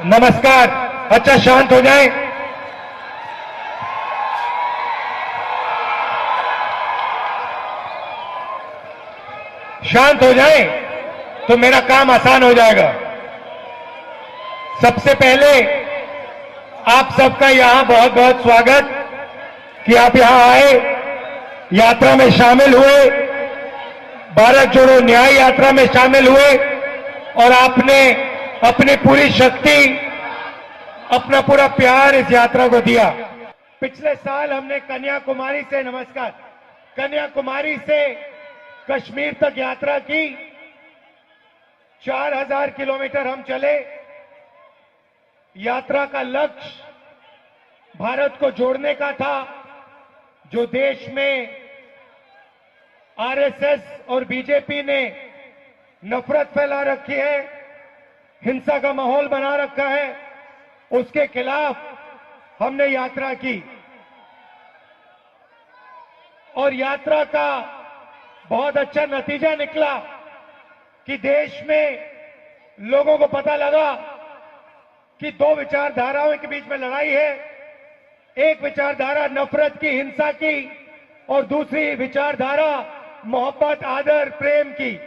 नमस्कार। अच्छा, शांत हो जाए। शांत हो जाए तो मेरा काम आसान हो जाएगा। सबसे पहले आप सबका यहां बहुत बहुत स्वागत कि आप यहां आए, यात्रा में शामिल हुए, भारत जोड़ो न्याय यात्रा में शामिल हुए और आपने अपनी पूरी शक्ति, अपना पूरा प्यार इस यात्रा को दिया। पिछले साल हमने कन्याकुमारी से कश्मीर तक यात्रा की। 4000 किलोमीटर हम चले। यात्रा का लक्ष्य भारत को जोड़ने का था, जो देश में आरएसएस और बीजेपी ने नफरत फैला रखी है, हिंसा का माहौल बना रखा है, उसके खिलाफ हमने यात्रा की। और यात्रा का बहुत अच्छा नतीजा निकला कि देश में लोगों को पता लगा कि दो विचारधाराओं के बीच में लड़ाई है। एक विचारधारा नफरत की, हिंसा की, और दूसरी विचारधारा मोहब्बत, आदर, प्रेम की।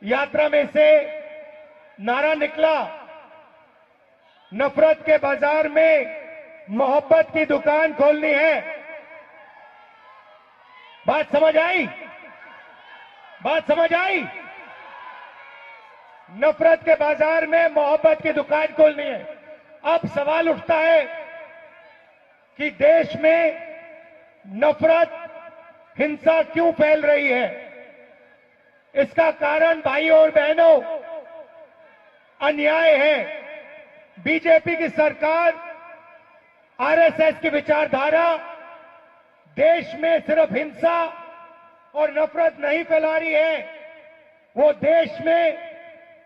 यात्रा में से नारा निकला, नफरत के बाजार में मोहब्बत की दुकान खोलनी है। बात समझ आई? बात समझ आई? नफरत के बाजार में मोहब्बत की दुकान खोलनी है। अब सवाल उठता है कि देश में नफरत, हिंसा क्यों फैल रही है? इसका कारण भाइयों और बहनों अन्याय है। बीजेपी की सरकार, आरएसएस की विचारधारा देश में सिर्फ हिंसा और नफरत नहीं फैला रही है, वो देश में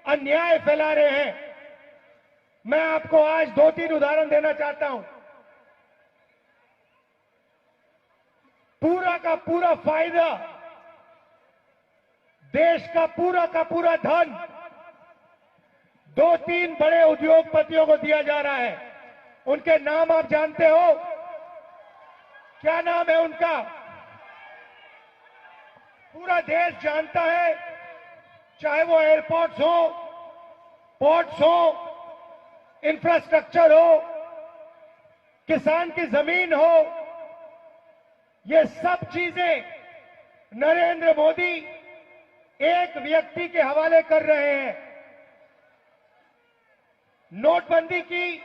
अन्याय फैला रहे हैं। मैं आपको आज 2-3 उदाहरण देना चाहता हूं। पूरा का पूरा फायदा, देश का पूरा धन 2-3 बड़े उद्योगपतियों को दिया जा रहा है। उनके नाम आप जानते हो? क्या नाम है उनका? पूरा देश जानता है, चाहे वो एयरपोर्ट्स हो, पोर्ट्स हो, इंफ्रास्ट्रक्चर हो, किसान की जमीन हो, ये सब चीजें नरेंद्र मोदी एक व्यक्ति के हवाले कर रहे हैं। नोटबंदी की,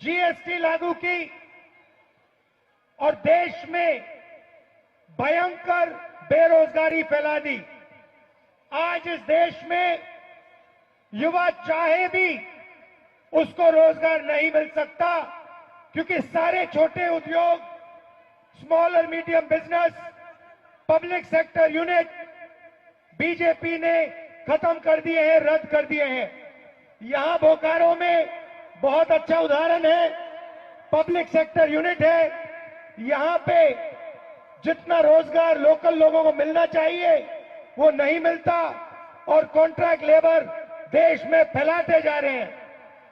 जीएसटी लागू की और देश में भयंकर बेरोजगारी फैला दी। आज इस देश में युवा चाहे भी उसको रोजगार नहीं मिल सकता, क्योंकि सारे छोटे उद्योग, स्मॉल और medium business, public sector unit BJP ने खत्म कर दिए हैं, रद्द कर दिए हैं। यहां बोकारो में बहुत अच्छा उदाहरण है, पब्लिक सेक्टर यूनिट है। यहां पे जितना रोजगार लोकल लोगों को मिलना चाहिए वो नहीं मिलता और कॉन्ट्रैक्ट लेबर देश में फैलाते जा रहे हैं।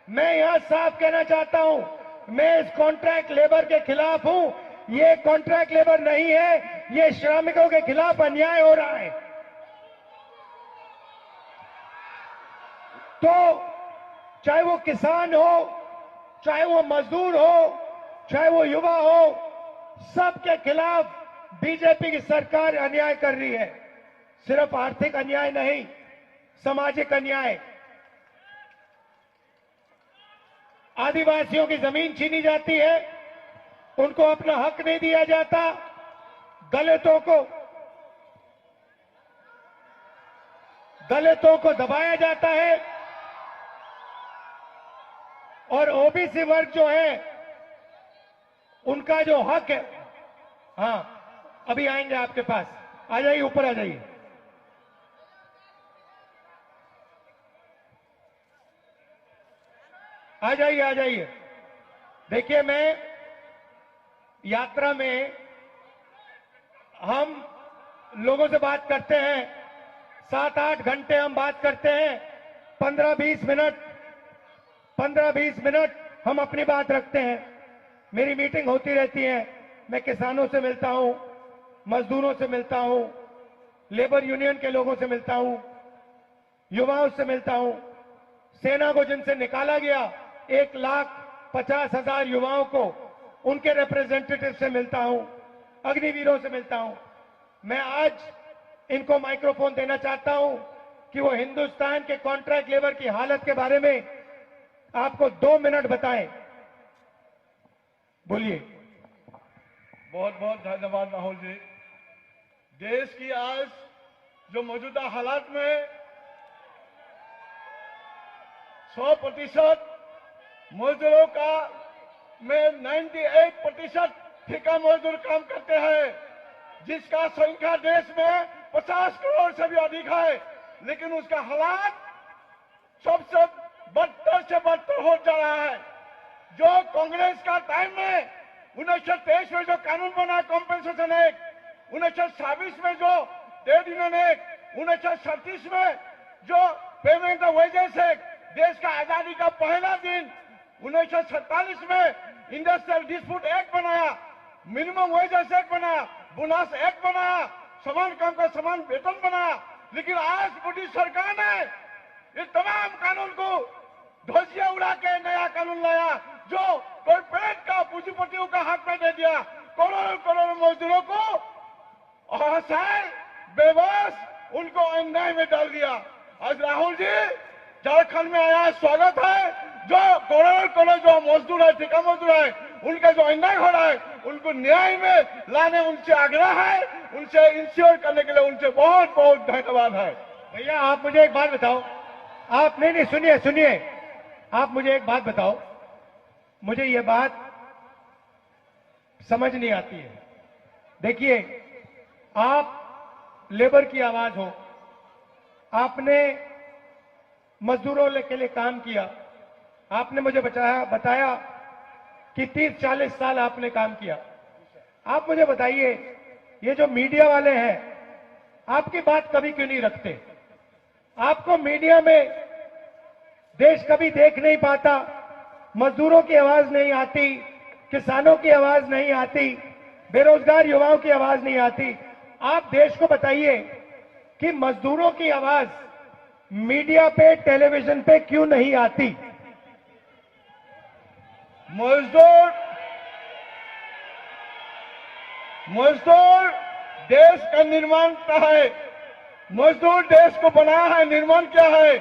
मैं यहां साफ कहना चाहता हूं, मैं इस कॉन्ट्रैक्ट लेबर के खिलाफ हूं। ये कॉन्ट्रैक्ट लेबर नहीं है, ये श्रमिकों के खिलाफ अन्याय हो रहा है। तो चाहे वो किसान हो, चाहे वो मजदूर हो, चाहे वो युवा हो, सबके खिलाफ बीजेपी की सरकार अन्याय कर रही है। सिर्फ आर्थिक अन्याय नहीं, सामाजिक अन्याय। आदिवासियों की जमीन छीनी जाती है, उनको अपना हक नहीं दिया जाता। दलितों को दबाया जाता है और ओबीसी वर्ग जो है उनका जो हक है, हां अभी आएंगे आपके पास। आ जाइए, ऊपर आ जाइए। आ जाइए, आ जाइए। देखिए, मैं यात्रा में हम लोगों से बात करते हैं, 7-8 घंटे हम बात करते हैं, 15-20 मिनट हम अपनी बात रखते हैं। मेरी मीटिंग होती रहती है, मैं किसानों से मिलता हूं, मजदूरों से मिलता हूं, लेबर यूनियन के लोगों से मिलता हूं, युवाओं से मिलता हूं, सेना को जिनसे निकाला गया 1,50,000 युवाओं को, उनके रिप्रेजेंटेटिव से मिलता हूं, अग्निवीरों से मिलता हूं। मैं आज इनको माइक्रोफोन देना चाहता हूं कि वो हिंदुस्तान के कॉन्ट्रैक्ट लेबर की हालत के बारे में आपको 2 मिनट बताएं। बोलिए। बहुत बहुत धन्यवाद राहुल जी। देश की आज जो मौजूदा हालात में 100% मजदूरों का में 98% ठेका मजदूर काम करते हैं, जिसका संख्या देश में 50 करोड़ से भी अधिक है, लेकिन उसका हालात सबसे बदतर से बदतर हो जा रहा है। जो कांग्रेस का टाइम में 1923 में जो कानून बना कॉम्पेंसेशन एक्ट, 1926 में जो ट्रेड यूनियन एक्ट, 1937 में जो पेमेंट ऑफ वेजेस एक्ट, देश का आजादी का पहला दिन 1947 में इंडस्ट्रियल डिस्प्यूट एक्ट बनाया, मिनिमम वेजेस एक्ट बनाया, बोनस एक्ट बनाया, समान काम का समान वेतन बनाया। लेकिन आज मोदी सरकार ने ये तमाम कानून को ध्वजिया उड़ा के नया कानून लाया, जो कॉर्पोरेट का पूंजीपतियों का हाथ में दे दिया, करोड़ों करोड़ों मजदूरों को असहाय बेबस उनको अन्याय में डाल दिया। आज राहुल जी झारखंड में आया, स्वागत है। जो करोड़ों करोड़ जो मजदूर है, ठेका मजदूर है, उनका जो अन्याय हो रहा है, उनको न्याय में लाने उनसे आग्रह है, उनसे इंश्योर करने के लिए उनसे बहुत बहुत धन्यवाद है। भैया आप मुझे एक बात बताओ, आप नहीं सुनिए, आप मुझे एक बात बताओ, मुझे ये बात समझ नहीं आती है। देखिए, आप लेबर की आवाज हो, आपने मजदूरों के लिए काम किया, आपने मुझे बताया कि 30-40 साल आपने काम किया। आप मुझे बताइए, ये जो मीडिया वाले हैं, आपकी बात कभी क्यों नहीं रखते? आपको मीडिया में देश कभी देख नहीं पाता, मजदूरों की आवाज नहीं आती, किसानों की आवाज नहीं आती, बेरोजगार युवाओं की आवाज नहीं आती। आप देश को बताइए कि मजदूरों की आवाज मीडिया पे, टेलीविजन पे क्यों नहीं आती? मजदूर देश का निर्माण का है, मजदूर देश को बनाया है, निर्माण क्या है।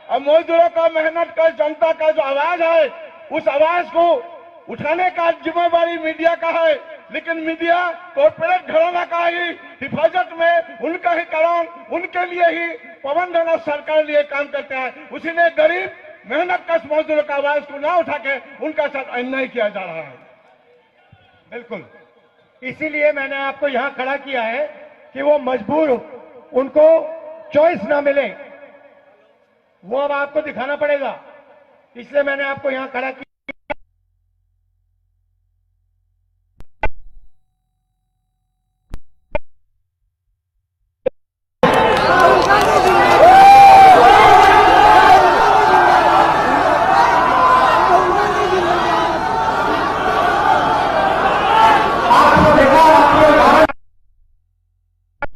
अब मजदूरों का मेहनत का, जनता का जो आवाज है, उस आवाज को उठाने का जिम्मेवारी मीडिया का है। लेकिन मीडिया कॉर्पोरेट घराना का ही हिफाजत में, उनका ही कारण, उनके लिए ही प्रबंधन और सरकार लिए काम करते हैं। उसी ने गरीब मेहनत कश मजदूरों का आवाज को ना उठा के उनका साथ अन्याय किया जा रहा है। बिल्कुल, इसीलिए मैंने आपको यहां खड़ा किया है कि वो मजबूर, उनको चॉइस ना मिले, वो अब आपको दिखाना पड़ेगा। इसलिए मैंने आपको यहां खड़ा किया।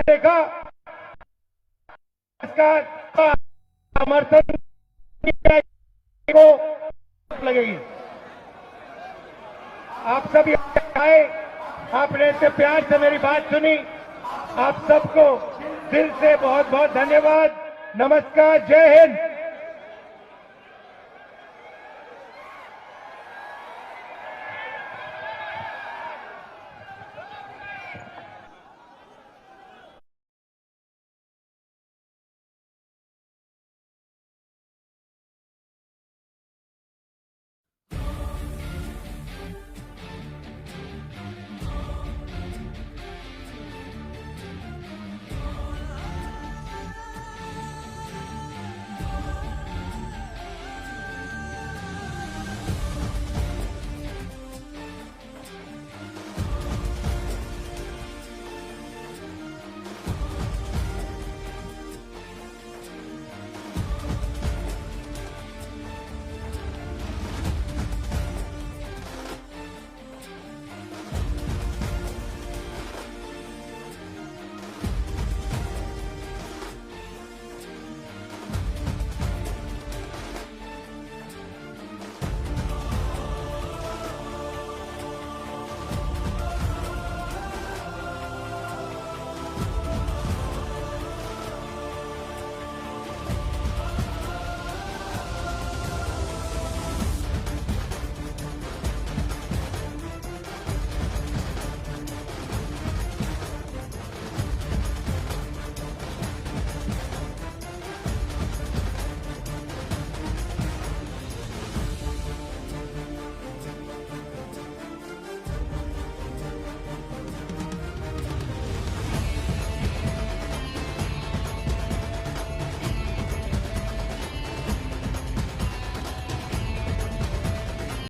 देखा इसका समर्थन को लगेगी। आप सब आए, आपने इतने प्यार से मेरी बात सुनी, आप सबको दिल से बहुत बहुत धन्यवाद। नमस्कार, जय हिंद।